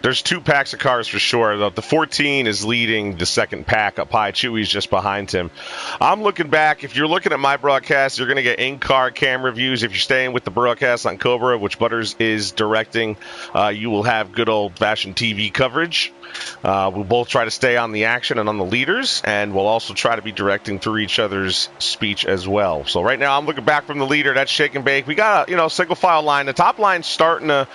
There's two packs of cars for sure. The 14 is leading the second pack up high. Chewy's just behind him. I'm looking back. If you're looking at my broadcast, you're going to get in-car camera views. If you're staying with the broadcast on Cobra, which Butters is directing, you will have good old-fashioned TV coverage. We'll both try to stay on the action and on the leaders, and we'll also try to be directing through each other's speech as well. So right now I'm looking back from the leader. That's Shake and Bake. We got a single file line. The top line's starting to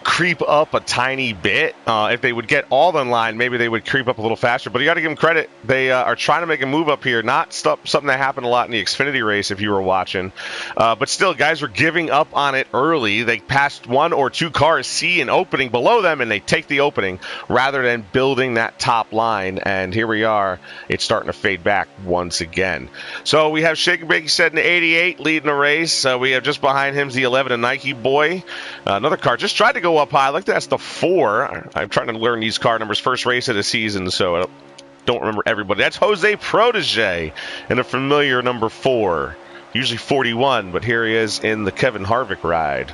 creep up a tiny bit. If they would get all in line, maybe they would creep up a little faster. But you got to give them credit. They are trying to make a move up here. Not something that happened a lot in the Xfinity race if you were watching. But still, guys were giving up on it early. They passed one or two cars, see an opening below them, and they take the opening rather than building that top line. And here we are. It's starting to fade back once again. So we have Shake and Bake set in 88 leading the race. We have just behind him the 11 and Nike Boy. Another car just tried to go up high. Look, that's the 4. I'm trying to learn these car numbers. First race of the season, so I don't remember everybody. That's Jose Protege in a familiar number 4. Usually 41, but here he is in the Kevin Harvick ride.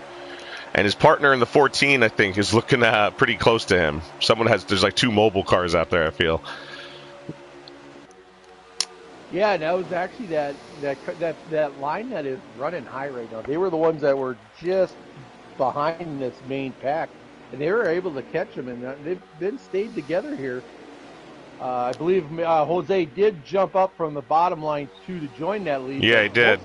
And his partner in the 14, I think, is looking pretty close to him. There's like 2 mobile cars out there, I feel. Yeah, that was actually that line that is running high right now. They were the ones that were just behind this main pack. And they were able to catch them, and they've been stayed together here. I believe Jose did jump up from the bottom line to join that lead. Yeah, he did.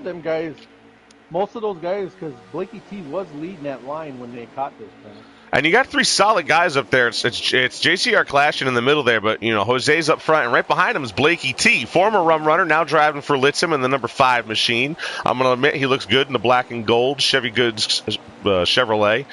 Most of those guys, because Blakey T was leading that line when they caught this thing. And you got 3 solid guys up there. It's JCR clashing in the middle there, but Jose's up front, and right behind him is Blakey T, former rum runner, now driving for Litzim in the number 5 machine. I'm going to admit he looks good in the black and gold Chevy Goods Chevrolet.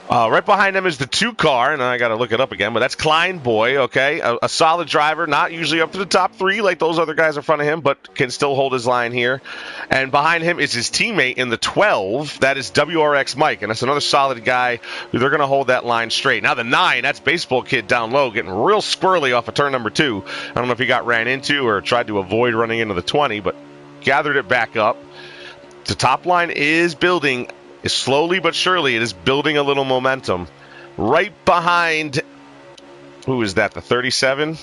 Right behind him is the 2 car, and I got to look it up again, but that's Klein Boy, okay? A solid driver, not usually up to the top 3 like those other guys in front of him, but can still hold his line here. And behind him is his teammate in the 12. That is WRX Mike, and that's another solid guy. They're going to hold that line straight. Now the 9, that's Baseball Kid down low, getting real squirrely off of turn number 2. I don't know if he got ran into or tried to avoid running into the 20, but gathered it back up. The top line is building. Slowly but surely, it is building a little momentum. Right behind, who is that, the 37?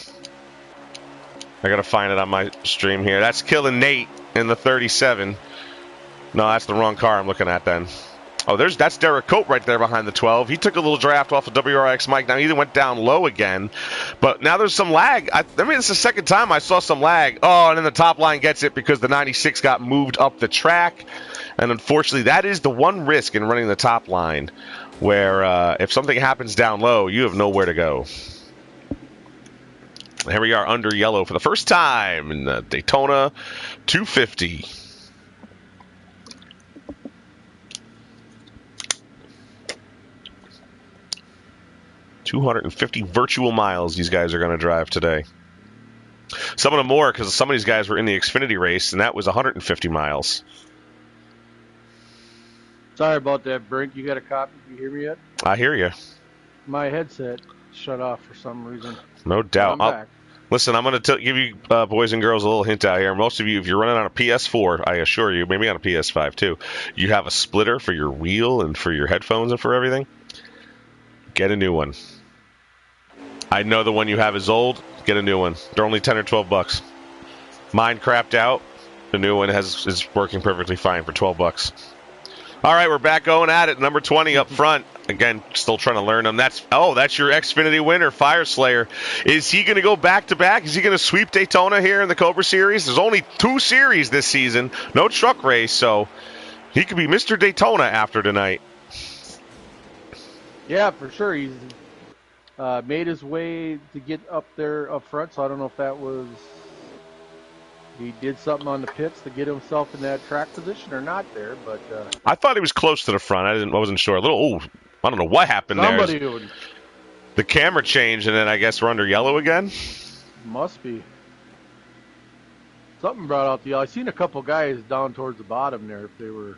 I got to find it on my stream here. That's Killing Nate in the 37. No, that's the wrong car I'm looking at then. Oh, that's Derek Cope right there behind the 12. He took a little draft off of WRX Mike. Now he went down low again. But now there's some lag. It's the second time I saw some lag. Oh, and then the top line gets it because the 96 got moved up the track. And unfortunately, that is the one risk in running the top line where if something happens down low, you have nowhere to go. Here we are under yellow for the first time in the Daytona 250. $250 virtual miles these guys are going to drive today. Some of them more because some of these guys were in the Xfinity race, and that was 150 miles. Sorry about that, Brink. You got a copy? Can you hear me yet? I hear you. My headset shut off for some reason. No doubt. I'm back. Listen, I'm going to give you boys and girls a little hint out here. Most of you, if you're running on a PS4, I assure you, maybe on a PS5 too, you have a splitter for your wheel and for your headphones and for everything. Get a new one. I know the one you have is old. Get a new one. They're only 10 or 12 bucks. Mine crapped out. The new one is working perfectly fine for 12 bucks. All right, we're back going at it. Number 20 up front. Again, still trying to learn them. That's your Xfinity winner, Fire Slayer. Is he going to go back-to-back? Is he going to sweep Daytona here in the Cobra Series? There's only 2 series this season. No truck race, so he could be Mr. Daytona after tonight. Yeah, for sure. He's made his way to get up there up front, so I don't know if that was... He did something on the pits to get himself in that track position or not there, but... I thought he was close to the front. I wasn't sure. I don't know what happened there. The camera changed, and then I guess we're under yellow again? Must be. Something brought out the yellow. I seen a couple guys down towards the bottom there if they were...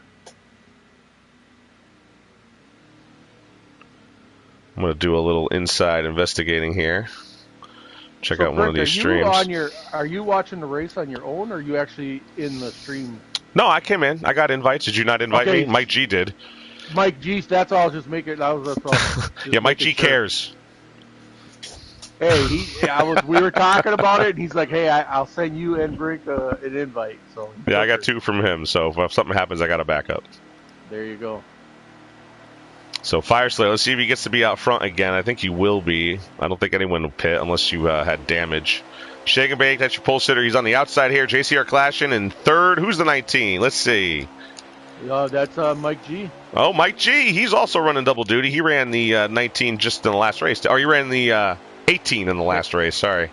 I'm going to do a little inside investigating here. Check out one of these streams. Are you watching the race on your own, or are you actually in the stream? No, I came in. I got invites. Did you not invite me? Mike G did. Mike G, that's all. Just make it. That's all. Yeah, Mike G cares. Hey, we were talking about it, and he's like, "Hey, I'll send you and Brink an invite." So Yeah, I got 2 from him. So if something happens, I got a backup. There you go. So Fire Slayer, let's see if he gets to be out front again. I think he will be. I don't think anyone will pit unless you had damage. Shake and Bake, that's your pole sitter. He's on the outside here. JCR clashing in third. Who's the 19? Let's see. That's Mike G. Oh, Mike G. He's also running double duty. He ran the 19 just in the last race. Or he ran the 18 in the last race. Sorry.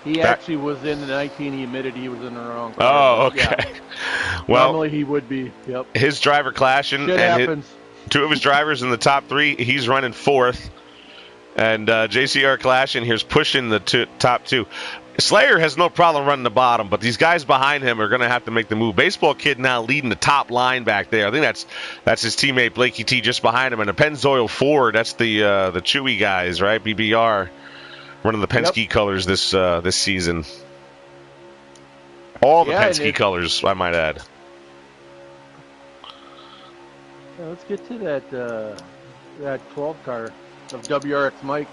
He actually was in the 19. He admitted he was in the wrong car. Oh, okay. Yeah. Well, normally he would be. Yep. His driver clashing. Shit happens. 2 of his drivers in the top 3. He's running 4th. And JCR clashing here's pushing the top 2. Slayer has no problem running the bottom, but these guys behind him are going to have to make the move. Baseball Kid now leading the top line back there. I think that's his teammate Blakey T just behind him, and the Pennzoil Ford. That's the Chewy guys, right? BBR running the Penske colors this season. All the Penske colors, I might add. Yeah, let's get to that 12 car of WRX Mike.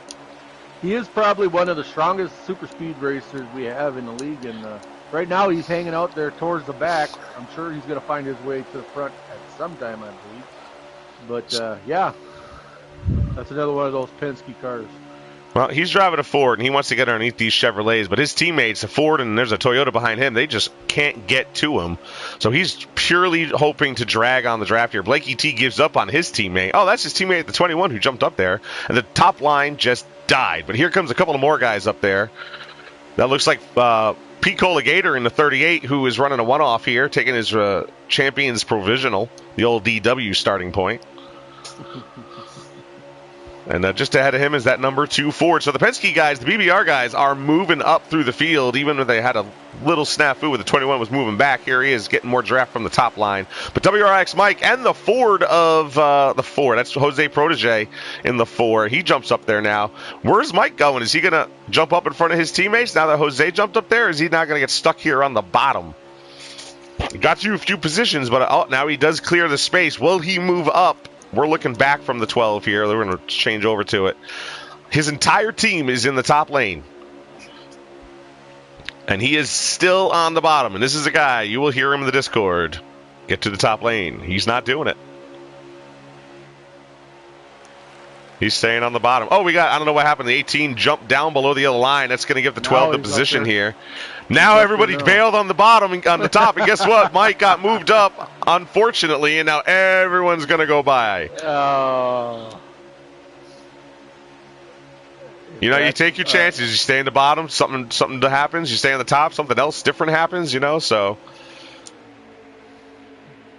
He is probably one of the strongest super speed racers we have in the league, and right now he's hanging out there towards the back. I'm sure he's going to find his way to the front at some time, I believe. But yeah, that's another one of those Penske cars. Well, he's driving a Ford, and he wants to get underneath these Chevrolets, but his teammates, a Ford and there's a Toyota behind him, they just can't get to him. So he's purely hoping to drag on the draft here. Blakey T gives up on his teammate. Oh, that's his teammate at the 21 who jumped up there, and the top line just died. But here comes a couple of more guys up there. That looks like Pete Colligator in the 38, who is running a one-off here, taking his Champions Provisional, the old DW starting point. And just ahead of him is that number 2 Ford. So the Penske guys, the BBR guys, are moving up through the field, even though they had a little snafu where the 21 was moving back. Here he is getting more draft from the top line. But WRX Mike and the Ford of the 4, that's Jose Protege in the 4. He jumps up there now. Where's Mike going? Is he going to jump up in front of his teammates now that Jose jumped up there? Or is he not going to get stuck here on the bottom? He got you a few positions, but now he does clear the space. Will he move up? We're looking back from the 12 here. We're going to change over to it. His entire team is in the top lane. And he is still on the bottom. And this is a guy, you will hear him in the Discord. Get to the top lane. He's not doing it. He's staying on the bottom. Oh, I don't know what happened. The 18 jumped down below the yellow line. That's going to give the 12 the position here. Now everybody bailed on the bottom and on the top. And guess what? Mike got moved up, unfortunately, and now everyone's going to go by. You take your chances. You stay in the bottom, something happens. You stay on the top, something else different happens, so.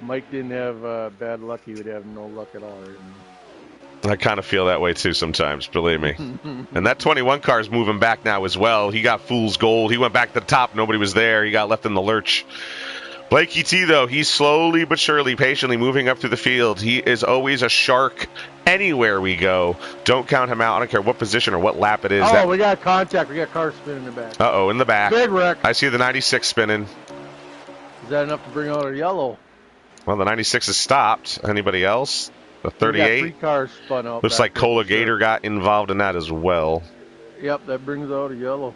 Mike didn't have bad luck. He would have no luck at all. I kind of feel that way too sometimes, believe me. And that 21 car is moving back now as well. He got fool's gold. He went back to the top. Nobody was there. He got left in the lurch. Blakey T, though, he's slowly but surely, patiently moving up through the field. He is always a shark anywhere we go. Don't count him out. I don't care what position or what lap it is. Oh, we got contact. We got cars spinning in the back. Uh-oh, in the back. Big wreck. I see the 96 spinning. Is that enough to bring out a yellow? Well, the 96 is stopped. Anybody else? The 38. 3 cars spun out. Looks like Cola Gator got involved in that as well. Yep, that brings out a yellow.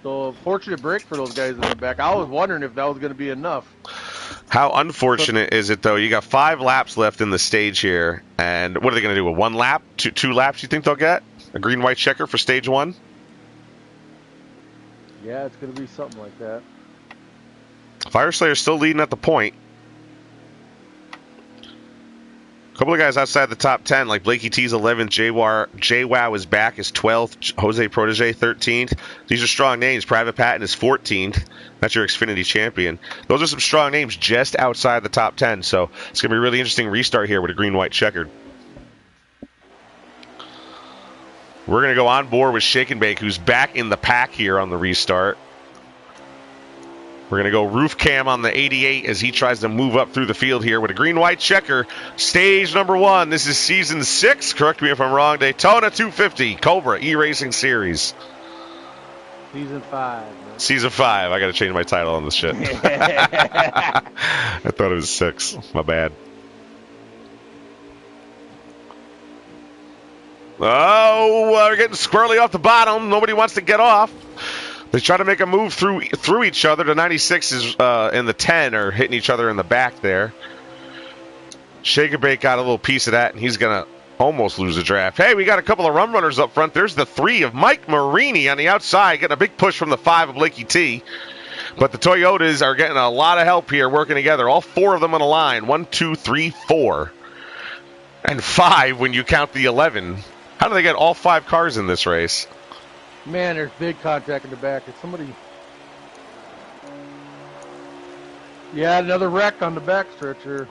So, fortunate break for those guys in the back. I was wondering if that was going to be enough. How unfortunate is it, though? You got 5 laps left in the stage here. And what are they going to do? A 1 lap? Two laps you think they'll get? A green-white checker for stage 1? Yeah, it's going to be something like that. Fire Slayer's still leading at the point. A couple of guys outside the top 10, like Blakey T's 11th, JWOW is back is 12th, Jose Protege 13th. These are strong names. Private Patton is 14th. That's your Xfinity champion. Those are some strong names just outside the top 10, so it's going to be a really interesting restart here with a green-white checkered. We're going to go on board with Shake and Bake, who's back in the pack here on the restart. We're going to go roof cam on the 88 as he tries to move up through the field here with a green-white checker. Stage number 1. This is season 6. Correct me if I'm wrong. Daytona 250 Cobra E-Racing Series. Season 5. Man. Season 5. I got to change my title on this shit. I thought it was 6. My bad. Oh, they're getting squirrely off the bottom. Nobody wants to get off. They try to make a move through each other. The 96 is in the 10 are hitting each other in the back there. Shakerbait got a little piece of that, and he's going to almost lose the draft. Hey, we got a couple of run runners up front. There's the 3 of Mike Marini on the outside, getting a big push from the 5 of Blakey T. But the Toyotas are getting a lot of help here working together. All 4 of them on the line. 1, 2, 3, 4. And 5 when you count the 11. How do they get all 5 cars in this race? Man, there's big contact in the back. It's somebody. Yeah, another wreck on the back stretcher.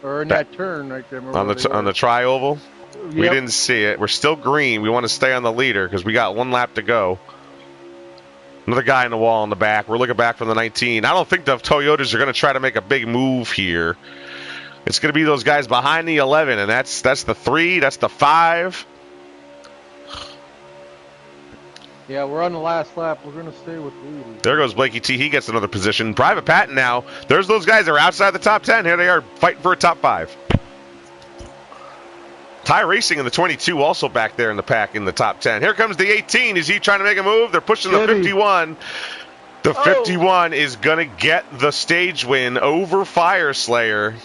Or in that turn right there. On the tri-oval? Yep. We didn't see it. We're still green. We want to stay on the leader because we got 1 lap to go. Another guy in the wall in the back. We're looking back from the 19. I don't think the Toyotas are going to try to make a big move here. It's going to be those guys behind the 11, and that's the 3, that's the 5. Yeah, we're on the last lap. We're going to stay with the lead. There goes Blakey T. He gets another position. Private Patton now. There's those guys that are outside the top 10. Here they are fighting for a top 5. Ty Racing in the 22 also back there in the pack in the top 10. Here comes the 18. Is he trying to make a move? They're pushing the 51. The 51 is going to get the stage win over Fire Slayer.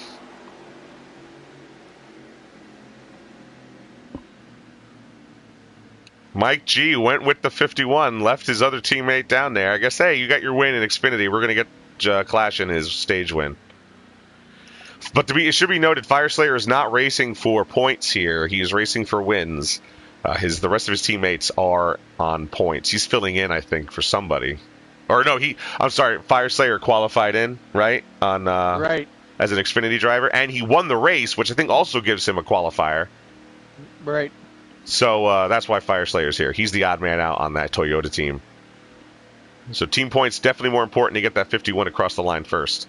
Mike G went with the 51, left his other teammate down there. I guess, hey, you got your win in Xfinity. We're going to get Clash in his stage win. But it should be noted, Fire Slayer is not racing for points here. He is racing for wins. The rest of his teammates are on points. He's filling in, I think, for somebody. Or no, I'm sorry, Fire Slayer qualified in, right? Right. As an Xfinity driver. And he won the race, which I think also gives him a qualifier. Right. So that's why Fire Slayer's here. He's the odd man out on that Toyota team. So team points definitely more important to get that 51 across the line first.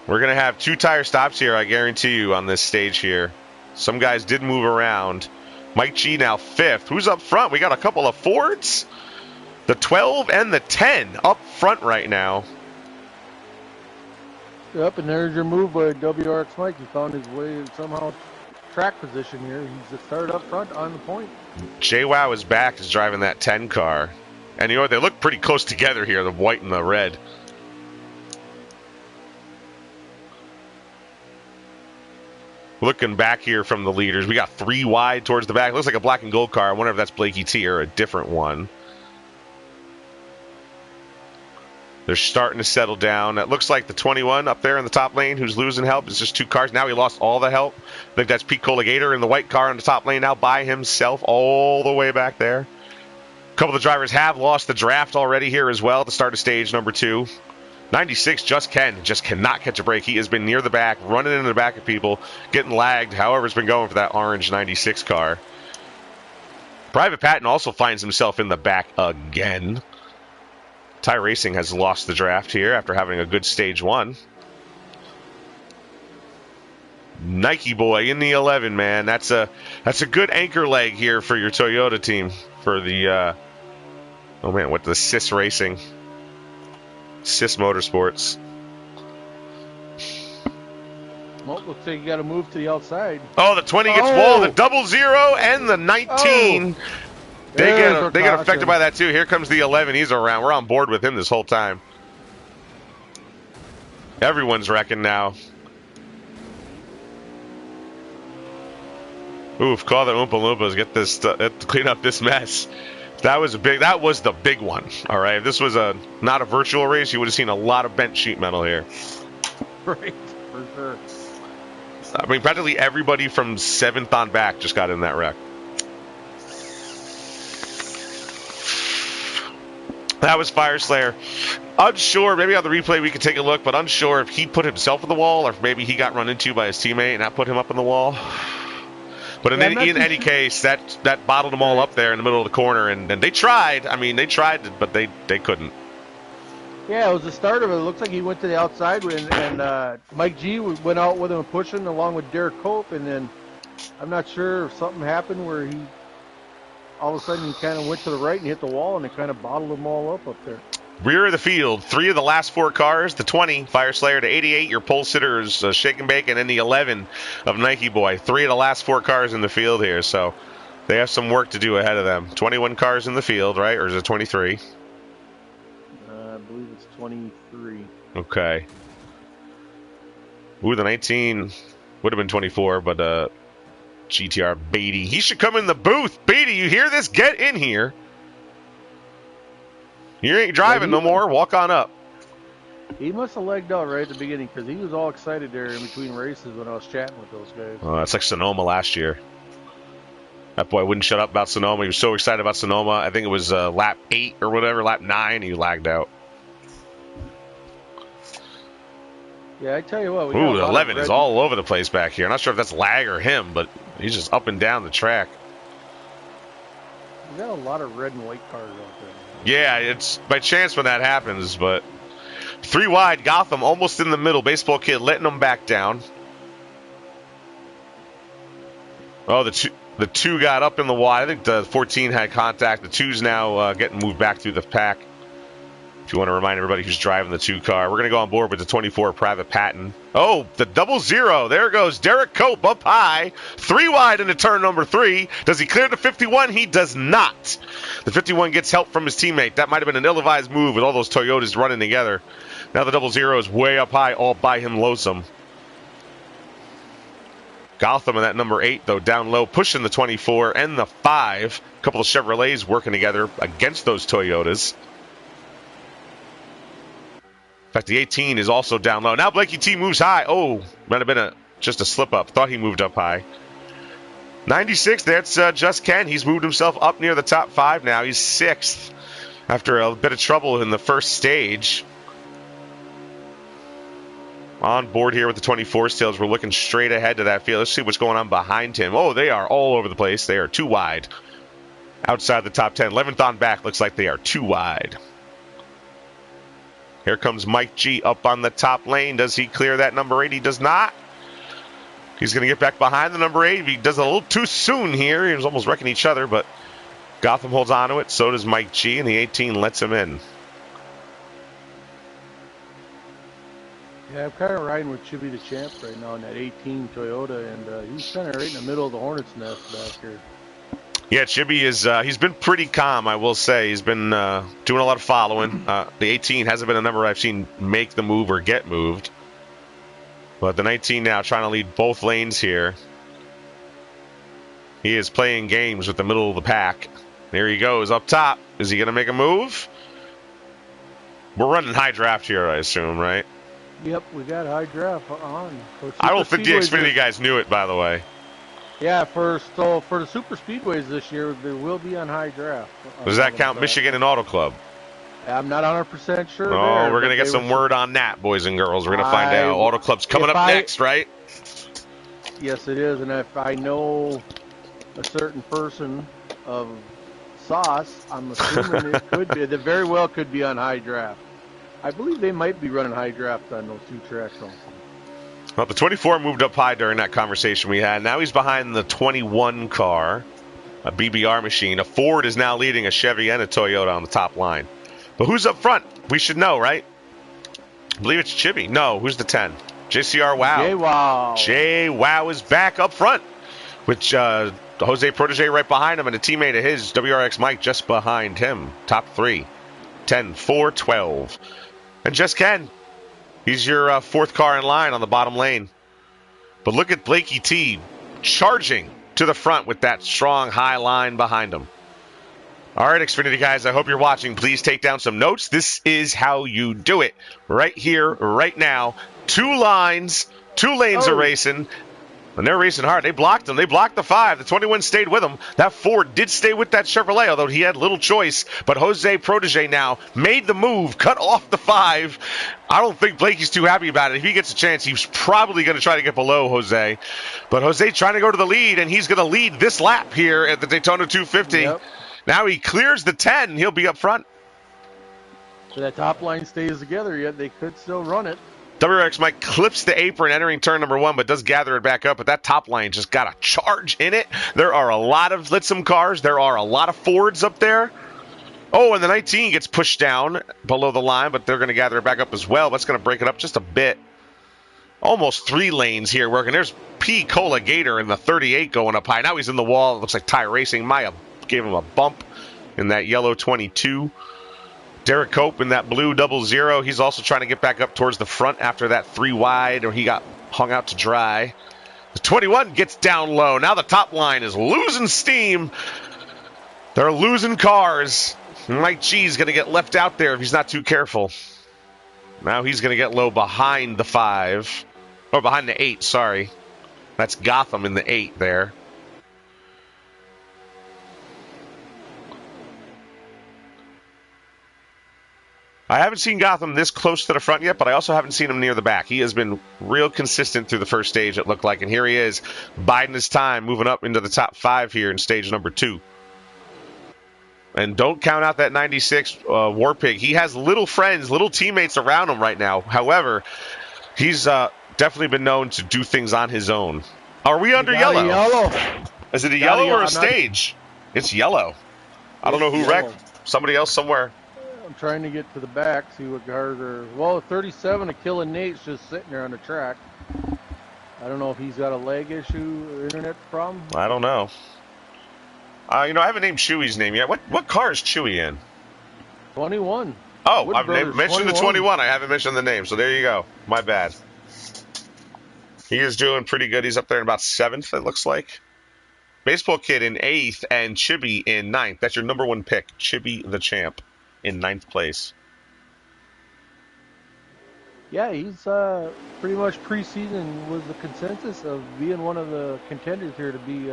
We're going to have 2 tire stops here, I guarantee you, on this stage here. Some guys did move around. Mike G now 5th. Who's up front? We got a couple of Fords. The 12 and the 10 up front right now. Yep, and there's your move by WRX Mike. He found his way somehow track position here. He's the third up front on the point. JWoww is back. Is driving that 10 car. And you know what? They look pretty close together here, the white and the red. Looking back here from the leaders, we got 3 wide towards the back. Looks like a black and gold car. I wonder if that's Blakey T or a different one. They're starting to settle down. It looks like the 21 up there in the top lane who's losing help. It's just 2 cars. Now he lost all the help. I think that's Pete Colligator in the white car in the top lane now by himself all the way back there. A couple of the drivers have lost the draft already here as well at the start of stage number 2. 96 just cannot catch a break. He has been near the back, running into the back of people, getting lagged. However, it's been going for that orange 96 car. Private Patton also finds himself in the back again. Ty Racing has lost the draft here after having a good stage 1. Nike Boy in the 11, man. That's a good anchor leg here for your Toyota team for the what the Sis Racing. Sis Motorsports. Well, looks like you got to move to the outside. Oh, the 20 gets walled. The 00 and the 19. They get affected by that too. Here comes the 11. He's around. We're on board with him this whole time. Everyone's wrecking now. Oof! Call the Oompa Loompas. Get this clean up this mess. That was the big one. All right. If this was not a virtual race, you would have seen a lot of bent sheet metal here. Right. For sure. I mean, practically everybody from 7th on back just got in that wreck. That was Fire Slayer. Unsure, maybe on the replay we could take a look, but unsure if he put himself in the wall or if maybe he got run into by his teammate and that put him up in the wall. But in any case, that bottled them all up there in the middle of the corner, and they tried. I mean, they tried, but they couldn't. Yeah, it was the start of it. It looks like he went to the outside, and Mike G went out with him pushing along with Derek Cope, and then I'm not sure if something happened where all of a sudden he kind of went to the right and hit the wall, and it kind of bottled them all up there. Rear of the field, 3 of the last 4 cars. The 20, Fire Slayer to 88. Your pole sitter is Shake and Bake, and then the 11 of Nike Boy. 3 of the last 4 cars in the field here, so they have some work to do ahead of them. 21 cars in the field, right? Or is it 23? I believe it's 23. Okay. Ooh, the 19 would have been 24, but GTR Beatty. He should come in the booth. Beatty, you hear this? Get in here. You ain't driving no more. Walk on up. He must have legged out right at the beginning because he was all excited there in between races when I was chatting with those guys. It's like Sonoma last year. That boy wouldn't shut up about Sonoma. He was so excited about Sonoma. I think it was lap 8 or whatever, lap 9. He lagged out. Yeah, I tell you what. Ooh, the 11 is all over the place back here. I'm not sure if that's lag or him, but he's just up and down the track. We got a lot of red and white cars out there. Yeah, it's by chance when that happens, but 3 wide, Gotham almost in the middle. Baseball Kid letting them back down. Oh, the two got up in the wide. I think the 14 had contact. The 2's now getting moved back through the pack. If you want to remind everybody who's driving the 2 car, we're going to go on board with the 24 Private Patton. Oh, the 00. There goes Derek Cope up high. 3 wide into turn number 3. Does he clear the 51? He does not. The 51 gets help from his teammate. That might have been an ill-advised move with all those Toyotas running together. Now the 00 is way up high, all by him lonesome. Gotham in that number 8, though, down low, pushing the 24 and the 5. A couple of Chevrolets working together against those Toyotas. In fact, the 18 is also down low. Now Blakey T moves high. Oh, might have been just a slip-up. Thought he moved up high. 96, that's Just Ken. He's moved himself up near the top 5 now. He's 6th after a bit of trouble in the first stage. On board here with the 24 Tails. We're looking straight ahead to that field. Let's see what's going on behind him. Oh, they are all over the place. They are 2 wide. Outside the top 10. 11th on back. Looks like they are 2 wide. Here comes Mike G up on the top lane. Does he clear that number 8? He does not. He's going to get back behind the number 8. He does it a little too soon here. He was almost wrecking each other, but Gotham holds on to it. So does Mike G, and the 18 lets him in. Yeah, I'm kind of riding with Chibi the Champ right now in that 18 Toyota, and he's kind of right in the middle of the hornet's nest back here. Yeah, Chibi is, he's been pretty calm, I will say. He's been doing a lot of following. The 18 hasn't been a number I've seen make the move or get moved. But the 19 now trying to lead both lanes here. He is playing games with the middle of the pack. There he goes up top. Is he going to make a move? We're running high draft here, I assume, right? Yep, we got high draft on. I don't think the Xfinity guys knew it, by the way. Yeah, for the super speedways this year, they will be on high draft. Does that count Michigan and Auto Club? I'm not 100% sure. Oh, we're going to get some word on that, boys and girls. We're going to find out. Auto Club's coming up next, right? Yes, it is. And if I know a certain person of sauce, I'm assuming it could be. It very well could be on high draft. I believe they might be running high draft on those 2 tracks also. Well, the 24 moved up high during that conversation we had. Now he's behind the 21 car, a BBR machine. A Ford is now leading a Chevy and a Toyota on the top line. But who's up front? We should know, right? I believe it's Chibi. No, who's the 10? JCR Wow. J-Wow. J-Wow is back up front with Jose Protege right behind him and a teammate of his, WRX Mike, just behind him. Top 3. 10, 4, 12. And Just Ken. He's your 4th car in line on the bottom lane. But look at Blakey T charging to the front with that strong high line behind him. All right, Xfinity guys, I hope you're watching. Please take down some notes. This is how you do it. Right here, right now. 2 lines, 2 lanes are racing. And they're racing hard. They blocked him. They blocked the 5. The 21 stayed with him. That Ford did stay with that Chevrolet, although he had little choice. But Jose Protege now made the move, cut off the 5. I don't think Blakey's too happy about it. If he gets a chance, he's probably going to try to get below Jose. But Jose trying to go to the lead, and he's going to lead this lap here at the Daytona 250. Yep. Now he clears the 10. He'll be up front. So that top line stays together, yet they could still run it. WRX Mike clips the apron entering turn number 1, but does gather it back up. But that top line just got a charge in it. There are a lot of Litsum cars. There are a lot of Fords up there. Oh, and the 19 gets pushed down below the line, but they're going to gather it back up as well. That's going to break it up just a bit. Almost 3 lanes here working. There's P. Cola Gator in the 38 going up high. Now he's in the wall. It looks like Ty Racing. Maya gave him a bump in that yellow 22. Derek Cope in that blue 00. He's also trying to get back up towards the front after that 3 wide, or he got hung out to dry. The 21 gets down low. Now the top line is losing steam. They're losing cars. Mike G's going to get left out there if he's not too careful. Now he's going to get low behind the 5. Or behind the 8, sorry. That's Gotham in the 8 there. I haven't seen Gotham this close to the front yet, but I also haven't seen him near the back. He has been real consistent through the first stage, it looked like. And here he is, biding his time, moving up into the top 5 here in stage number 2. And don't count out that 96 Warpig. He has little friends, little teammates around him right now. However, he's definitely been known to do things on his own. Are we under yellow? Is it a yellow or a stage? It's yellow. I don't know who wrecked. Somebody else somewhere. I'm trying to get to the back, see what cars are. Well, 37 of Killing Nate's just sitting there on the track. I don't know if he's got a leg issue or internet problem. I don't know. I haven't named Chewy's name yet. What car is Chewy in? 21. Oh, I've mentioned the 21. I haven't mentioned the name, so there you go. My bad. He is doing pretty good. He's up there in about 7th, it looks like. Baseball Kid in 8th and Chibi in 9th. That's your number 1 pick, Chibi the Champ, in 9th place. Yeah, he's pretty much preseason was the consensus of being one of the contenders here to be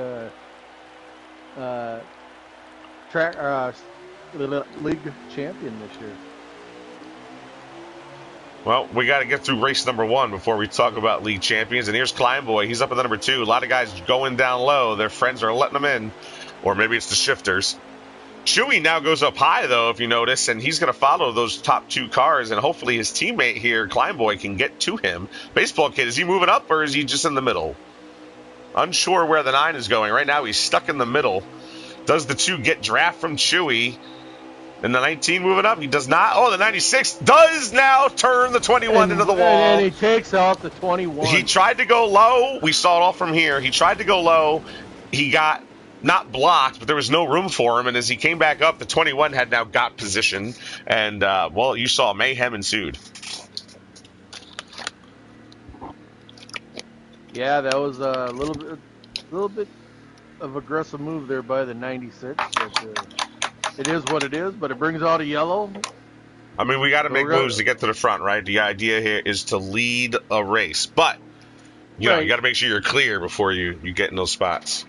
league champion this year. Well, we got to get through race number 1 before we talk about league champions. And here's Kleinboy. He's up in the number 2. A lot of guys going down low. Their friends are letting them in. Or maybe it's the shifters. Chewy now goes up high, though, if you notice, and he's going to follow those top 2 cars, and hopefully his teammate here, Kleinboy, can get to him. Baseball Kid, is he moving up, or is he just in the middle? Unsure where the 9 is going. Right now, he's stuck in the middle. Does the 2 get draft from Chewy? And the 19 moving up? He does not. Oh, the 96 does now turn the 21 into the wall. And he takes out the 21. He tried to go low. We saw it all from here. He tried to go low. He got not blocked, but there was no room for him. And as he came back up, the 21 had now got position. And, well, you saw mayhem ensued. Yeah, that was a little bit of aggressive move there by the 96. But, it is what it is, but it brings out a yellow. I mean, we got to make moves to get to the front, right? The idea here is to lead a race. But, you know, you got to make sure you're clear before you get in those spots.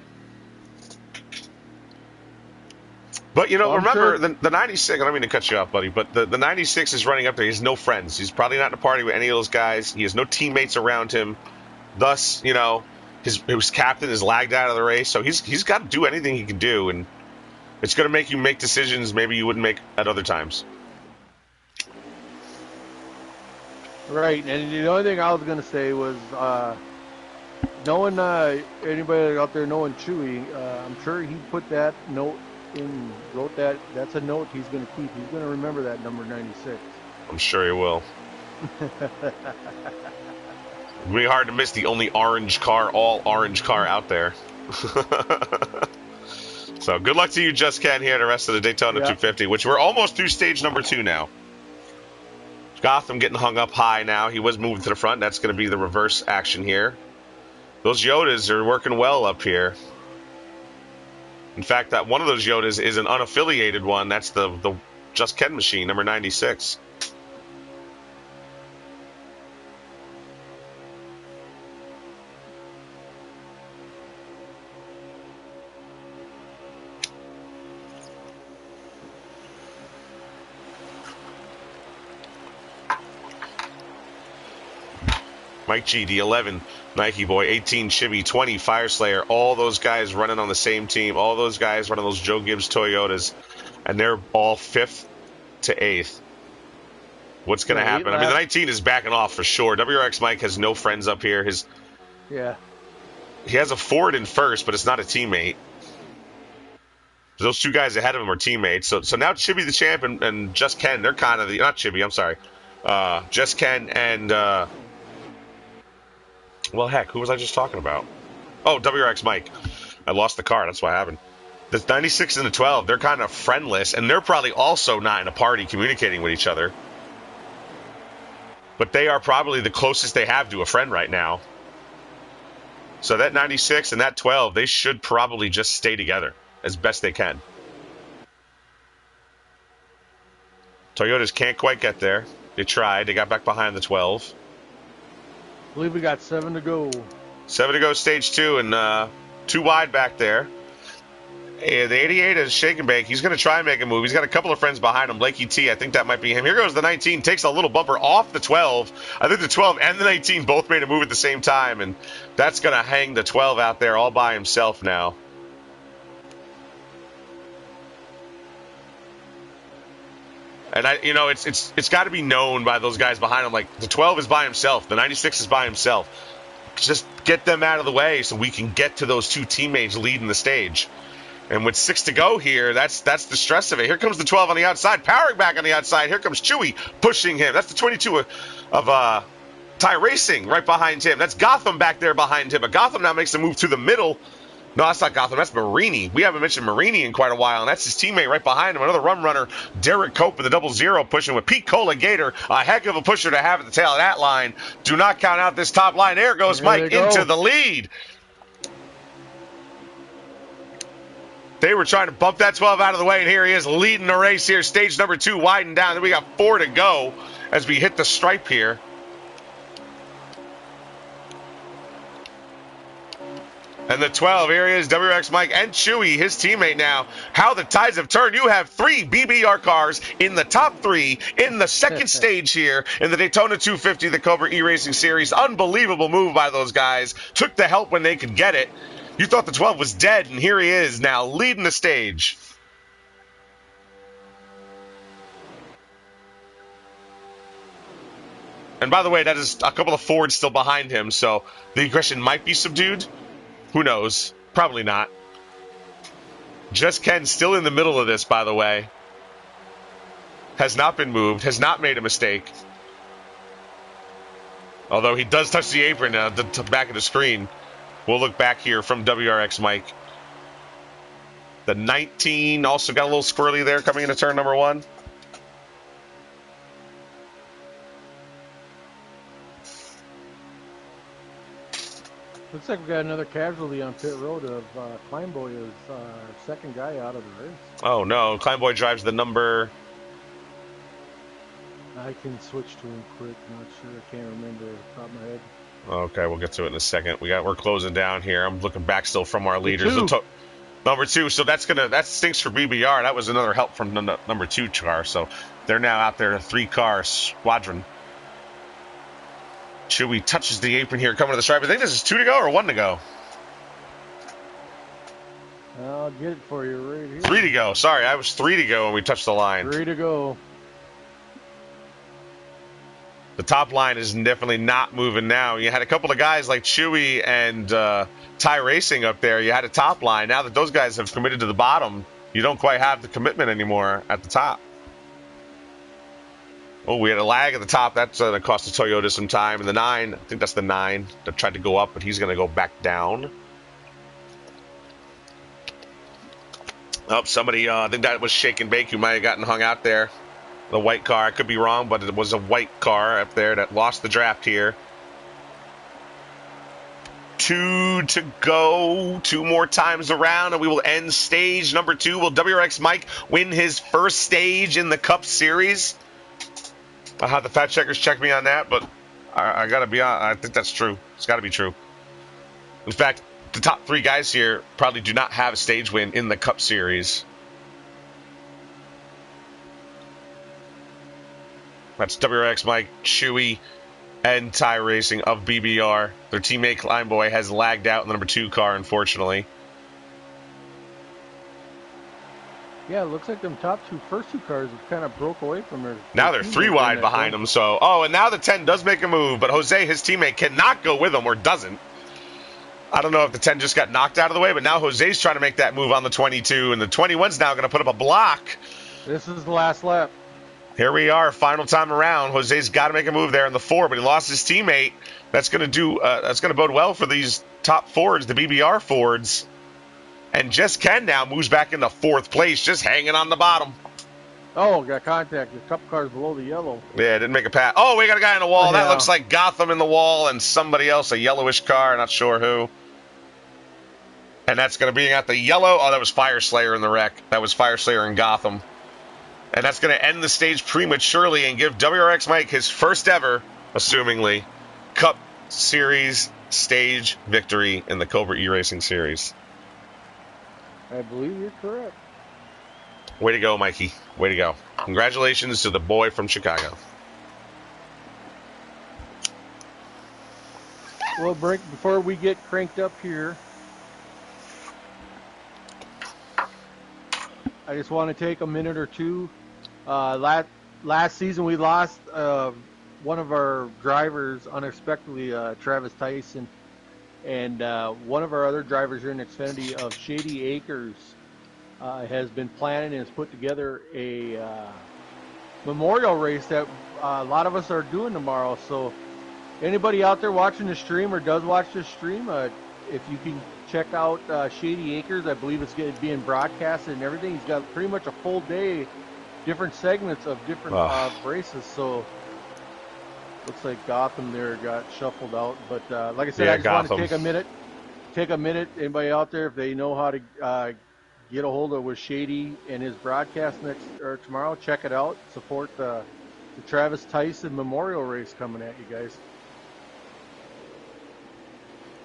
But, you know, remember, the 96, I don't mean to cut you off, buddy, but the 96 is running up there. He has no friends. He's probably not in a party with any of those guys. He has no teammates around him. Thus, you know, his captain is lagged out of the race. So he's got to do anything he can do, and it's going to make you make decisions maybe you wouldn't make at other times. Right, and the only thing I was going to say was, knowing anybody out there knowing Chewy, I'm sure he put that note in, wrote that. That's a note he's going to keep. He's going to remember that number 96. I'm sure he will. It'd be hard to miss the only orange car, all orange car out there. So good luck to you, Just Ken, here the rest of the Daytona 250, which we're almost through stage number 2 now. Gotham getting hung up high now. He was moving to the front. That's going to be the reverse action here. Those Yodas are working well up here. In fact, that one of those Yodas is an unaffiliated one. That's the Just Ken machine, number 96. Mike G, the 11, Nike Boy, 18, Chibi, 20, Fire Slayer, all those guys running on the same team, all those guys running those Joe Gibbs Toyotas, and they're all 5th to 8th. What's going to happen? I mean, the 19 is backing off for sure. WRX Mike has no friends up here. He has a Ford in first, but it's not a teammate. Those two guys ahead of him are teammates. So now Chibi the champ and Just Ken, they're kind of the, not Chibi, I'm sorry. Just Ken and, well, heck, who was I just talking about? Oh, WRX Mike. I lost the car. That's what happened. The 96 and the 12, they're kind of friendless, and they're probably also not in a party communicating with each other. But they are probably the closest they have to a friend right now. So that 96 and that 12, they should probably just stay together as best they can. Toyotas can't quite get there. They tried. They got back behind the 12. I believe we got 7 to go. 7 to go, stage 2, and 2 wide back there. The 88 is shake and bake. He's going to try and make a move. He's got a couple of friends behind him. Blakey T, I think that might be him. Here goes the 19. Takes a little bumper off the 12. I think the 12 and the 19 both made a move at the same time, and that's going to hang the 12 out there all by himself now. And it's got to be known by those guys behind him. Like, the 12 is by himself. The 96 is by himself. Just get them out of the way so we can get to those two teammates leading the stage. And with 6 to go here, that's the stress of it. Here comes the 12 on the outside, powering back on the outside. Here comes Chewy pushing him. That's the 22 of Ty Racing right behind him. That's Gotham back there behind him. But Gotham now makes a move through the middle. No, that's not Gotham. That's Marini. We haven't mentioned Marini in quite a while, and that's his teammate right behind him. Another run runner, Derek Cope with the 00 pushing with Pete Cola Gator. A heck of a pusher to have at the tail of that line. Do not count out this top line. There goes Mike into the lead. They were trying to bump that 12 out of the way, and here he is leading the race here. Stage number 2 widened down. Then we got 4 to go as we hit the stripe here. And the 12, here he is, WRX Mike and Chewy, his teammate now. How the tides have turned. You have 3 BBR cars in the top 3 in the second stage here in the Daytona 250, the Cobra E-Racing Series. Unbelievable move by those guys. Took the help when they could get it. You thought the 12 was dead, and here he is now leading the stage. And by the way, that is a couple of Fords still behind him, so the aggression might be subdued. Who knows? Probably not. Just Ken still in the middle of this, by the way. Has not been moved, has not made a mistake. Although he does touch the apron now, the back of the screen. We'll look back here from WRX Mike. The 19 also got a little squirrely there coming into turn number 1. Looks like we got another casualty on pit road of Kleinboy is second guy out of the race. Oh no, Kleinboy drives the number. I can switch to him quick, not sure, I can't remember off the top of my head. Okay, we'll get to it in a second. We're closing down here. I'm looking back still from our leaders. Number 2, so that stinks for BBR. That was another help from the number 2 car. So they're now out there, a 3-car squadron. Chewy touches the apron here, coming to the stripe. I think this is 2 to go or 1 to go. I'll get it for you right here. 3 to go. Sorry, I was 3 to go when we touched the line. 3 to go. The top line is definitely not moving now. You had a couple of guys like Chewy and Ty Racing up there. You had a top line. Now that those guys have committed to the bottom, you don't quite have the commitment anymore at the top. Oh, we had a lag at the top. That's going to cost the Toyota some time. And the 9, I think that's the 9 that tried to go up, but he's going to go back down. Oh, somebody, I think that was Shake and Bake who might have gotten hung out there. The white car. I could be wrong, but it was a white car up there that lost the draft here. 2 to go. 2 more times around, and we will end stage number 2. Will WRX Mike win his first stage in the Cup Series? I'll have the fact checkers check me on that, but I got to be on. I think that's true. It's got to be true. In fact, the top 3 guys here probably do not have a stage win in the Cup Series. That's WRX Mike, Chewy, and Ty Racing of BBR. Their teammate Kleinboy has lagged out in the number 2 car, unfortunately. Yeah, it looks like them first two cars have kind of broke away from her. Now they're 3 wide behind them. So, and now the 10 does make a move, but Jose, his teammate, cannot go with him or doesn't. I don't know if the 10 just got knocked out of the way, but now Jose's trying to make that move on the 22, and the 21's now going to put up a block. This is the last lap. Here we are, final time around. Jose's got to make a move there in the 4, but he lost his teammate. That's going to bode well for these top Fords, the BBR Fords. And Just Ken now moves back into 4th place, just hanging on the bottom. Oh, got contact. The cup car's below the yellow. Yeah, didn't make a pass. Oh, we got a guy in the wall. Yeah. That looks like Gotham in the wall and somebody else, a yellowish car, not sure who. And that's going to be at the yellow. Oh, that was Fire Slayer in the wreck. That was Fire Slayer in Gotham. And that's going to end the stage prematurely and give WRX Mike his first ever, assumingly, Cup Series stage victory in the Cobra E-Racing Series. I believe you're correct. Way to go, Mikey. Way to go. Congratulations to the boy from Chicago. Well, Brink, before we get cranked up here, I just want to take a minute or two. Last season we lost one of our drivers unexpectedly, Travis Tyson, and one of our other drivers here in Xfinity of Shady Acres has been planning and has put together a memorial race that a lot of us are doing tomorrow. So anybody out there watching the stream or does watch the stream, if you can check out Shady Acres, I believe it's being broadcasted and everything. He's got pretty much a full day, different segments of different races. So looks like Gotham there got shuffled out. But like I said, I just want to take a minute. Anybody out there, if they know how to get a hold of with Shady and his broadcast tomorrow, check it out. Support the Travis Tyson Memorial Race coming at you guys.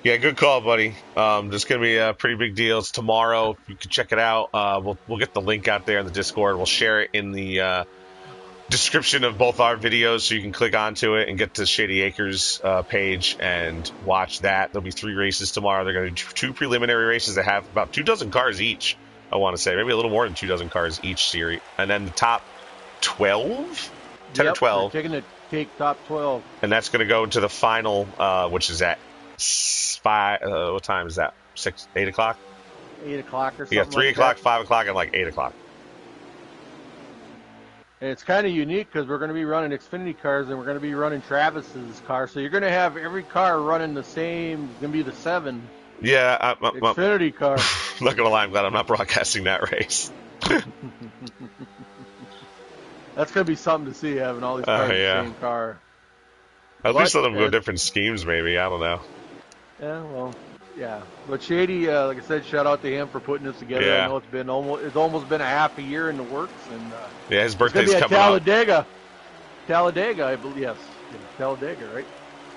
Yeah, good call, buddy. This is going to be a pretty big deal. It's tomorrow. You can check it out. We'll get the link out there in the Discord. We'll share it in the description of both our videos, so you can click onto it and get to Shady Acres page and watch that. There'll be 3 races tomorrow. They're going to do 2 preliminary races that have about 24 cars each, I want to say. Maybe a little more than 24 cars each series. And then the top 12? 10 or 12. They're taking take top 12. And that's going to go into the final, which is at 5, what time is that? 8 o'clock? 8 o'clock or something. Yeah, 3 o'clock, 5 o'clock, and like 8 o'clock. And it's kind of unique because we're going to be running Xfinity cars and we're going to be running Travis's car. So you're going to have every car running the same. It's going to be the 7. Yeah. Xfinity car. I'm not going to lie. I'm glad I'm not broadcasting that race. That's going to be something to see, having all these cars in the same car. At least let them go different schemes, maybe. I don't know. Yeah, well, yeah. But Shady, like I said, shout out to him for putting this together. Yeah. I know it's almost been a half a year in the works, and yeah, his birthday's coming up. Talladega, I believe. Yes, Talladega, right?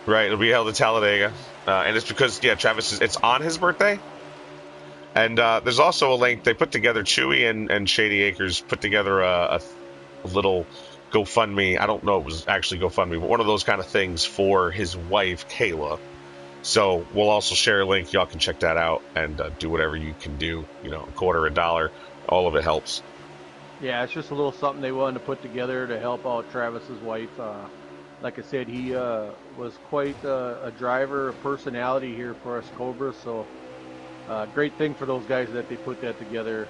Right, it'll be held at Talladega, and it's because Travis it's on his birthday. And there's also a link they put together. Chewy and Shady Acres put together a little GoFundMe. I don't know if it was actually GoFundMe, but one of those kind of things for his wife Kayla. So we'll also share a link. Y'all can check that out and do whatever you can do. $0.25, $1, all of it helps. Yeah, it's just a little something they wanted to put together to help out Travis's wife. Like I said, he was quite a driver, a personality here for us Cobra. So great thing for those guys that they put that together.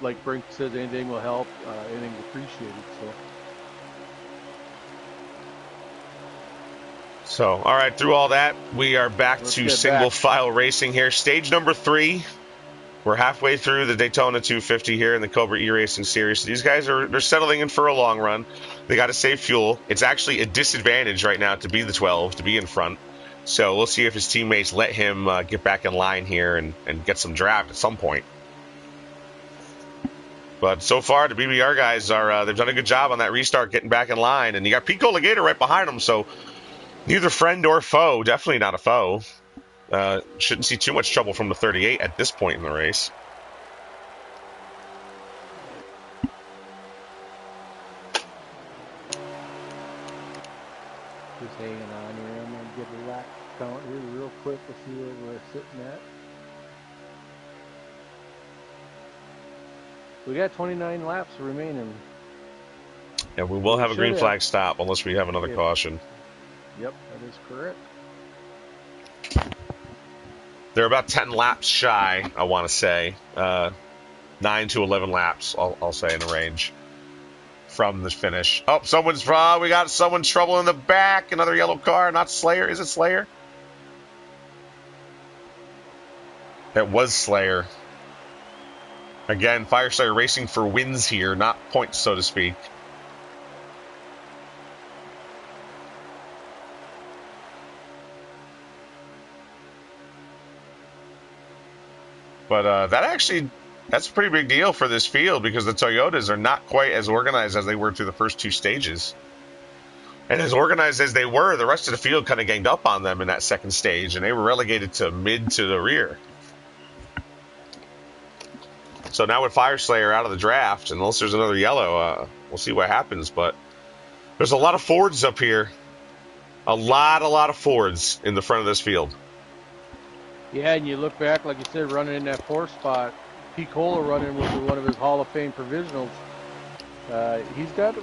Like Brink says, anything will help. Anything's appreciated. So, all right, through all that, we are back to single file racing here. Stage number 3. We're halfway through the Daytona 250 here in the Cobra E-Racing Series. These guys they're settling in for a long run. They got to save fuel. It's actually a disadvantage right now to be the 12, to be in front. So we'll see if his teammates let him get back in line here and get some draft at some point. But so far, the BBR guys they've done a good job on that restart, getting back in line. And you got Pico Legator right behind them, so neither friend or foe. Definitely not a foe. Shouldn't see too much trouble from the 38 at this point in the race. Just hanging on here. I'm going to get a lap count here real quick to see where we're sitting at. We got 29 laps remaining. Yeah, we will have a green flag stop unless we have another caution. Yep, that is correct. They're about 10 laps shy, I want to say. 9 to 11 laps, I'll say, in the range from the finish. Oh, we got someone's trouble in the back. Another yellow car. Not Slayer. Is it Slayer? It was Slayer. Again, Fire Slayer racing for wins here, not points, so to speak. But that's a pretty big deal for this field because the Toyotas are not quite as organized as they were through the first two stages. And as organized as they were, the rest of the field kind of ganged up on them in that second stage, and they were relegated to mid to the rear. So now with Fire Slayer out of the draft, unless there's another yellow, we'll see what happens. But there's a lot of Fords up here. A lot of Fords in the front of this field. Yeah, and you look back, like you said, running in that 4th spot, Picola running with one of his Hall of Fame provisionals. He's got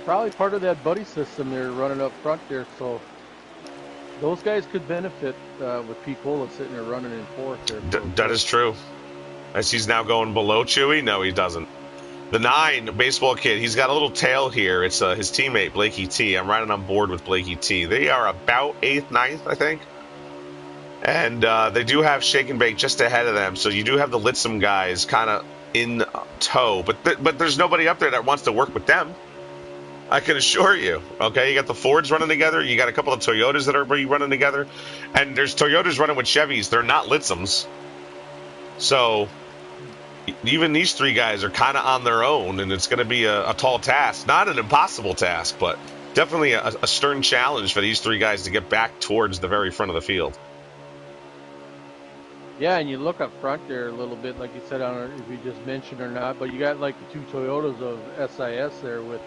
probably part of that buddy system there running up front there, so those guys could benefit with Picola sitting there running in 4th there. That is true. As he's now going below Chewy? No, he doesn't. The 9, baseball kid, he's got a little tail here. It's his teammate, Blakey T. I'm riding on board with Blakey T. They are about 8th, 9th, I think. And they do have Shake and Bake just ahead of them, so you do have the Litsum guys kind of in tow. But there's nobody up there that wants to work with them. I can assure you. Okay, you got the Fords running together. You got a couple of Toyotas that are running together. And there's Toyotas running with Chevys. They're not Litsums. So even these 3 guys are kind of on their own, and it's going to be a tall task. Not an impossible task, but definitely a stern challenge for these 3 guys to get back towards the very front of the field. Yeah, and you look up front there a little bit, like you said, I don't know if you just mentioned or not, but you got like the 2 Toyotas of SIS there with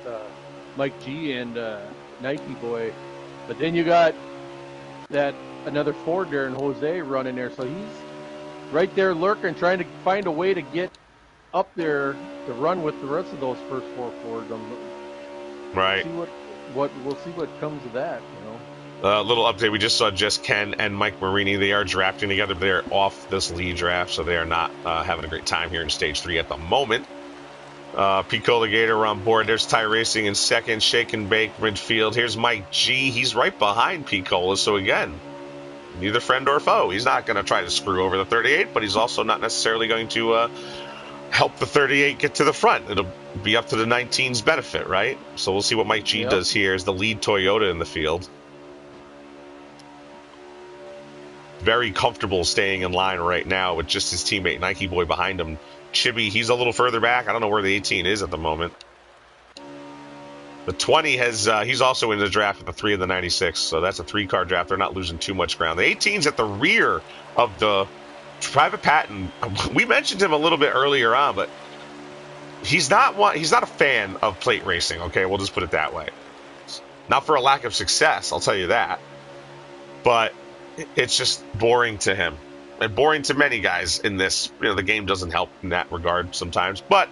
Mike G and Nike Boy. But then you got that another Ford there and Jose running there, so he's right there lurking, trying to find a way to get up there to run with the rest of those first 4 Fords. Right. We'll see what comes of that, you know. Little update, we just saw Jess Ken and Mike Marini. They are drafting together. They're off this lead draft, so they are not having a great time here in Stage 3 at the moment. Picola Gator on board. There's Ty Racing in second. Shake and Bake midfield. Here's Mike G. He's right behind Picola, so again, neither friend or foe. He's not going to try to screw over the 38, but he's also not necessarily going to help the 38 get to the front. It'll be up to the 19's benefit, right? So we'll see what Mike G does here as the lead Toyota in the field. Very comfortable staying in line right now with just his teammate Nike Boy behind him. Chibi, he's a little further back. I don't know where the 18 is at the moment. The 20 he's also in the draft with the 3 of the 96, so that's a 3-car draft. They're not losing too much ground. The 18's at the rear of the Private Patton. We mentioned him a little bit earlier on, but he's not a fan of plate racing. Okay, we'll just put it that way. Not for a lack of success, I'll tell you that. But it's just boring to him, and boring to many guys in this. You know, the game doesn't help in that regard sometimes, but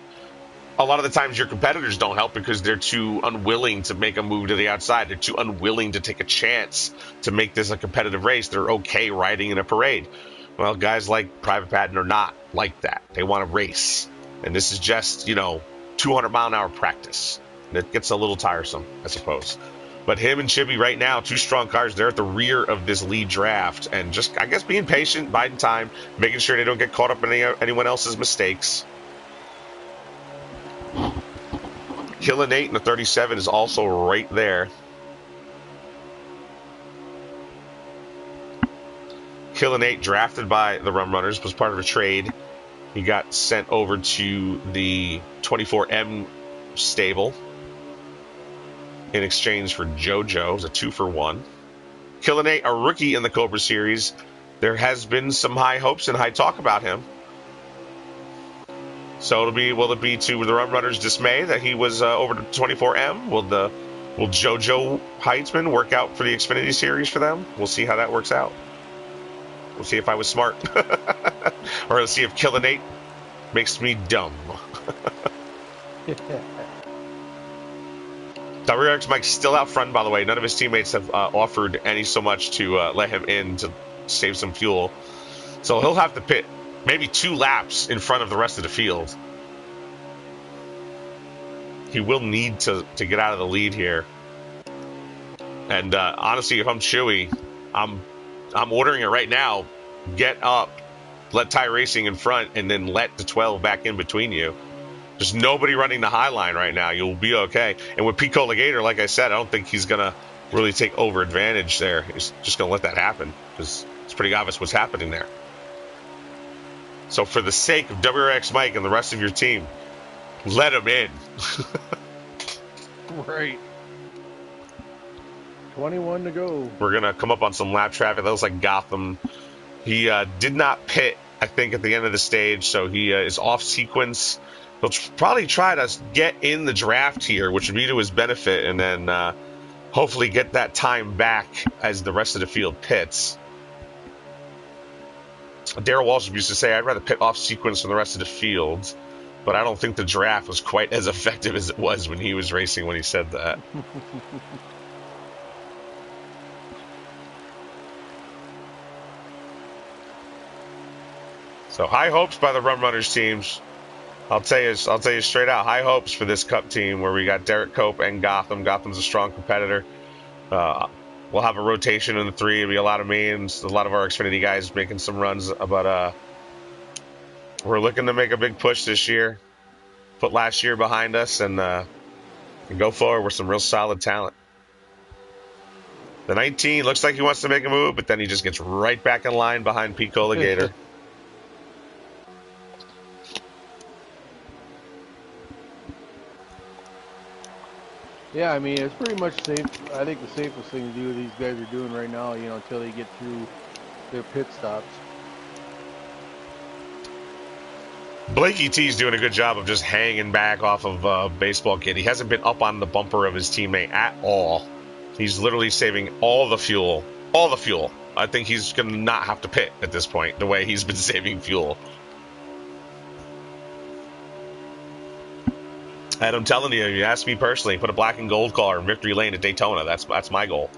a lot of the times your competitors don't help because they're too unwilling to make a move to the outside. They're too unwilling to take a chance to make this a competitive race. They're okay riding in a parade. Well, guys like Private Patton are not like that. They want to race, and this is just 200-mile-an-hour practice, and it gets a little tiresome, I suppose. But him and Chibi right now, 2 strong cars, they're at the rear of this lead draft. And just, I guess, being patient, biding time, making sure they don't get caught up in anyone else's mistakes. Killin' 8 in the 37 is also right there. Killin' 8, drafted by the Rum Runners, was part of a trade. He got sent over to the 24M stable in exchange for JoJo. It was a 2-for-1. Killin' 8, a rookie in the Cobra Series. There has been some high hopes and high talk about him. So will it be to the Rum Runners' dismay that he was over to 24M? Will JoJo Heitzman work out for the Xfinity Series for them? We'll see how that works out. We'll see if I was smart. Or let's see if Killin' 8 makes me dumb. WRX Mike's still out front, by the way. None of his teammates have offered any so much to let him in to save some fuel. So he'll have to pit maybe 2 laps in front of the rest of the field. He will need to get out of the lead here. And honestly, if I'm Chewy, I'm ordering it right now. Get up, let Ty Racing in front, and then let the 12 back in between you. There's nobody running the high line right now. You'll be okay. And with Pico Legator, like I said, I don't think he's going to really take over advantage there. He's just going to let that happen because it's pretty obvious what's happening there. So for the sake of WRX Mike and the rest of your team, let him in. Right. 21 to go. We're going to come up on some lap traffic. That looks like Gotham. He did not pit, I think, at the end of the stage, so he is off sequence. He'll probably try to get in the draft here, which would be to his benefit, and then hopefully get that time back as the rest of the field pits. Darrell Walsh used to say, I'd rather pit off sequence than the rest of the field, but I don't think the draft was quite as effective as it was when he was racing when he said that. So high hopes by the Run Runners teams. I'll tell you straight out, high hopes for this Cup team where we got Derek Cope and Gotham. Gotham's a strong competitor. We'll have a rotation in the 3. It'll be a lot of me and a lot of our Xfinity guys making some runs. But we're looking to make a big push this year. Put last year behind us and go forward with some real solid talent. The 19 looks like he wants to make a move, but then he just gets right back in line behind Pico Legator. Yeah, I mean, it's pretty much safe. I think the safest thing to do these guys are doing right now, until they get through their pit stops. Blakey T's doing a good job of just hanging back off of Baseball Kid. He hasn't been up on the bumper of his teammate at all. He's literally saving all the fuel. All the fuel. I think he's going to not have to pit at this point, the way he's been saving fuel. And I'm telling you, you ask me personally, put a black and gold car in victory lane at Daytona. That's my goal.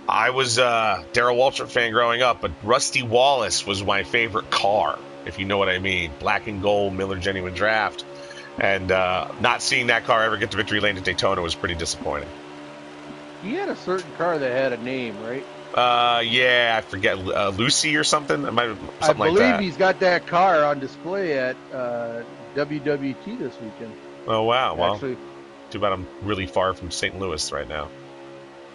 I was a Darrell Waltrip fan growing up, but Rusty Wallace was my favorite car, if you know what I mean. Black and gold, Miller Genuine Draft. And not seeing that car ever get to victory lane at Daytona was pretty disappointing. He had a certain car that had a name, right? Yeah, I forget, Lucy or something? It might have something I believe like that. He's got that car on display at WWT this weekend. Oh, wow. Well, actually, too bad I'm really far from St. Louis right now.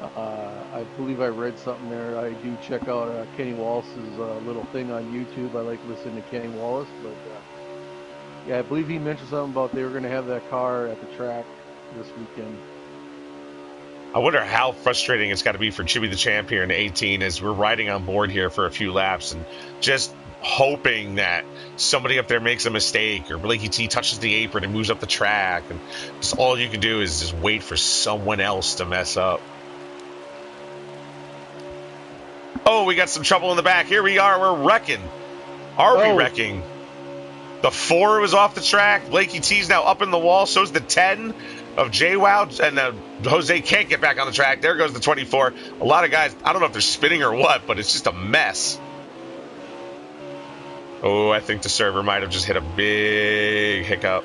I believe I read something there. I do check out Kenny Wallace's little thing on YouTube. I like listening to Kenny Wallace, but yeah, I believe he mentioned something about they were going to have that car at the track this weekend. I wonder how frustrating it's got to be for Chibi the Champ here in 18 as we're riding on board here for a few laps and just hoping that somebody up there makes a mistake or Blakey T touches the apron and moves up the track, and just all you can do is just wait for someone else to mess up. Oh, we got some trouble in the back. Here we are. We're wrecking. Are we wrecking? The 4 was off the track. Blakey T's now up in the wall. So's the 10 of JWoww. And Jose can't get back on the track. There goes the 24. A lot of guys, I don't know if they're spinning or what, but it's just a mess. Oh, I think the server might have just hit a big hiccup.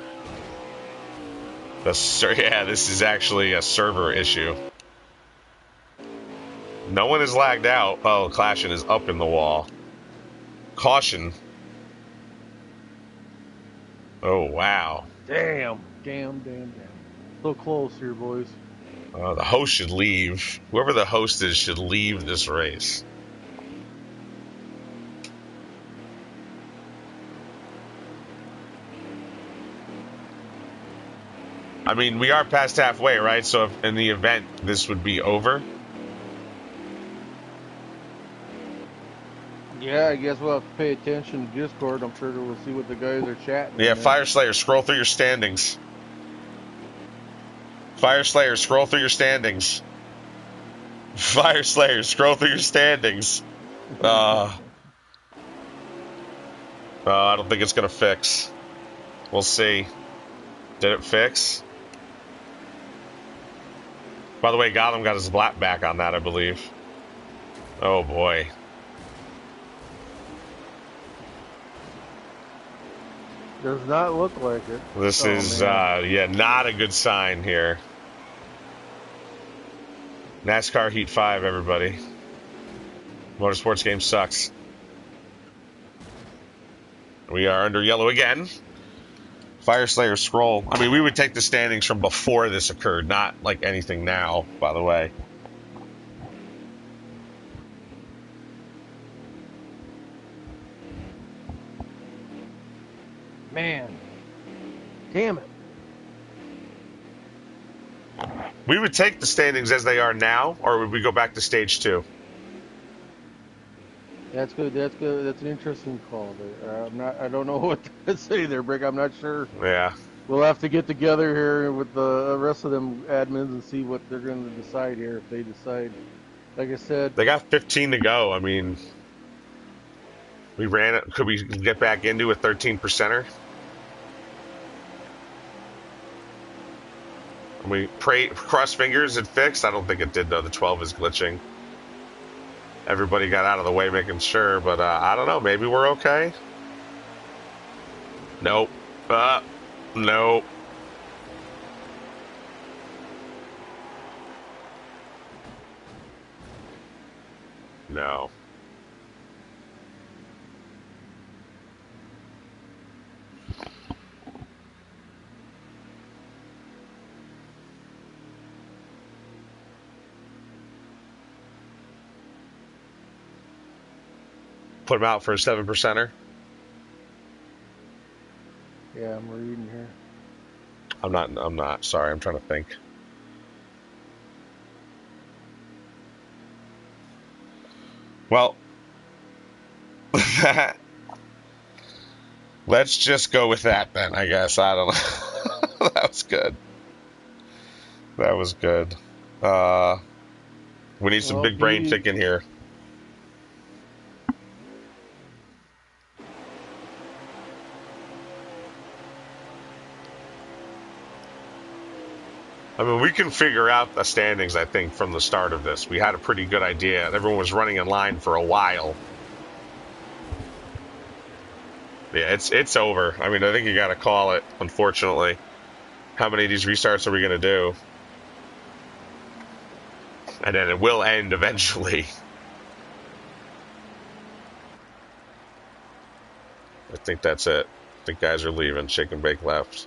Yeah, this is actually a server issue. No one is lagged out. Oh, Clashin is up in the wall. Caution. Oh, wow. Damn. So close here, boys. The host should leave. Whoever the host is should leave this race. I mean, we are past halfway, right? So if in the event this would be over. Yeah, I guess we'll have to pay attention to Discord. I'm sure we'll see what the guys are chatting. Yeah, Fire Slayer, scroll through your standings. Fire Slayer, scroll through your standings. Fire Slayer, scroll through your standings. I don't think it's going to fix. We'll see. Did it fix? By the way, Gotham got his lap back on that, I believe. Oh, boy. Does not look like it. This is, yeah, not a good sign here. NASCAR Heat 5, everybody. Motorsports game sucks. We are under yellow again. Fire Slayer scroll. I mean, we would take the standings from before this occurred, not like anything now, by the way. Man. Damn it. We would take the standings as they are now, or would we go back to stage 2? That's good. That's good. That's an interesting call there. I don't know what to say there, Brick. I'm not sure. Yeah. We'll have to get together here with the rest of them admins and see what they're going to decide here. If they decide, like I said, They got 15 to go. I mean, we ran it. Could we get back into a 13%er? We cross fingers it fixed. I don't think it did though. The 12 is glitching. Everybody got out of the way making sure, but I don't know. Maybe we're okay. Nope. Nope. No. Put him out for a 7%er. yeah, I'm reading here. I'm not. Sorry, I'm trying to think. Well, let's just go with that then, I guess. I don't know. That was good. That was good. We need some big brain thinking here. I mean, we can figure out the standings, I think, from the start of this. We had a pretty good idea. Everyone was running in line for a while. Yeah, it's over. I mean, I think you got to call it, unfortunately. How many of these restarts are we going to do? And then it will end eventually. I think that's it. I think guys are leaving. Shake and bake left.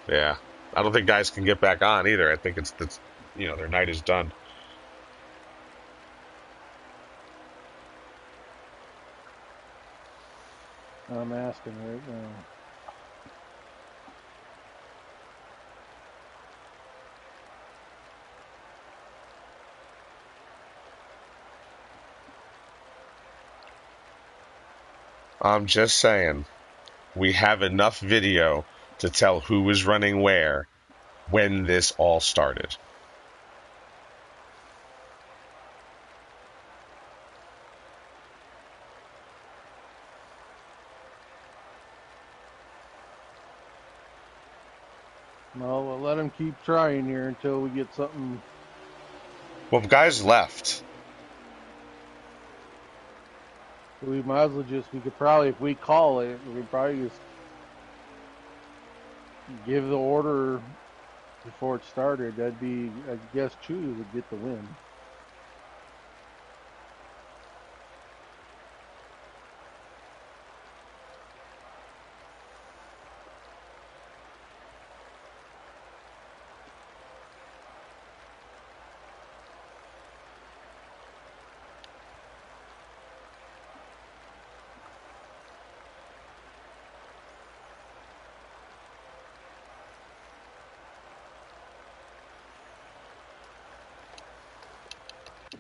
Yeah. I don't think guys can get back on either. I think it's their night is done. I'm asking right now. I'm just saying, we have enough video to tell who was running where when this all started. No, we'll let them keep trying here until we get something. Well, guys left. We might as well we could probably, if we call it, we could probably just give the order before it started. That'd be, I guess, Chewy would get the win.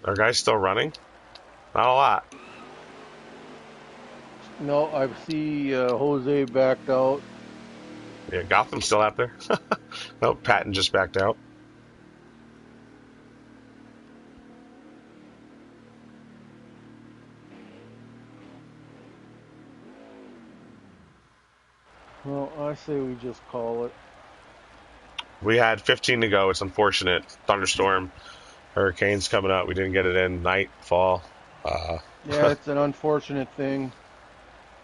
Are guys still running? Not a lot. No, I see Jose backed out. Yeah, Gotham's still out there. Nope, Patton just backed out. Well, I say we just call it. We had 15 to go. It's unfortunate. Thunderstorm, hurricanes coming up. We didn't get it in. Night, fall. Yeah, it's an unfortunate thing.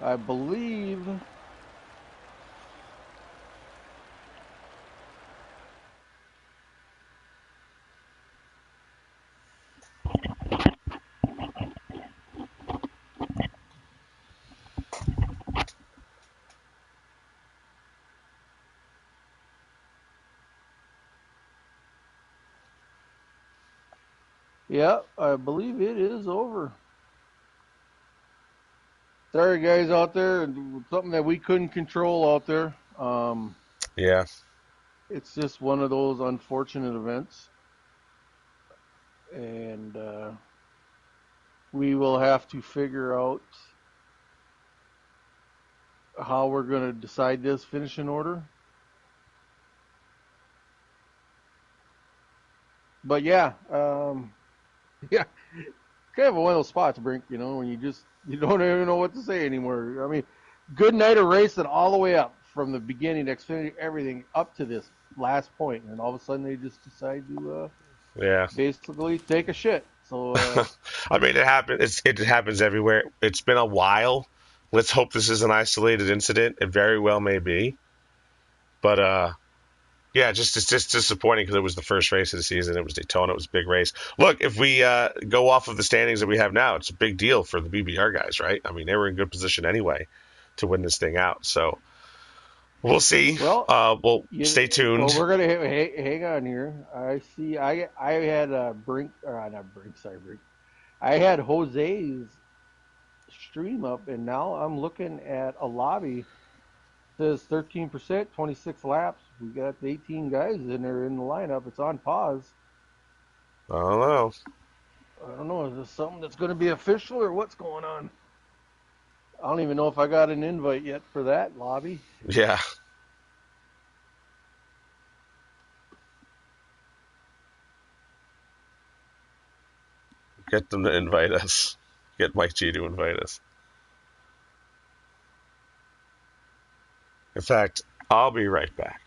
I believe. Yeah, I believe it is over. Sorry, guys out there. Something that we couldn't control out there. Yeah. It's just one of those unfortunate events, and we will have to figure out how we're going to decide this finishing order. But yeah, yeah, kind of one of those spots, Brink. You know, when you don't even know what to say anymore. I mean, good night of racing all the way up from the beginning, Xfinity, everything up to this last point, and all of a sudden they just decide to Yeah. basically take a shit. So I mean, it happens. It happens everywhere. It's been a while. Let's hope this is an isolated incident. It very well may be. But yeah, just it's just disappointing because it was the first race of the season. It was Daytona. It was a big race. Look, if we go off of the standings that we have now, it's a big deal for the BBR guys, right? I mean, they were in good position anyway to win this thing out. So we'll see. well, We'll stay well, tuned. we're gonna hang on here. I see. I had Brink or not Brink. Sorry, Brink. I had Jose's stream up, and now I'm looking at a lobby. It says 13%, 26 laps. We got 18 guys in there in the lineup. It's on pause. I don't know. I don't know. Is this something that's going to be official or what's going on? I don't even know if I got an invite yet for that lobby. Yeah, get them to invite us. Get Mike G to invite us. In fact, I'll be right back.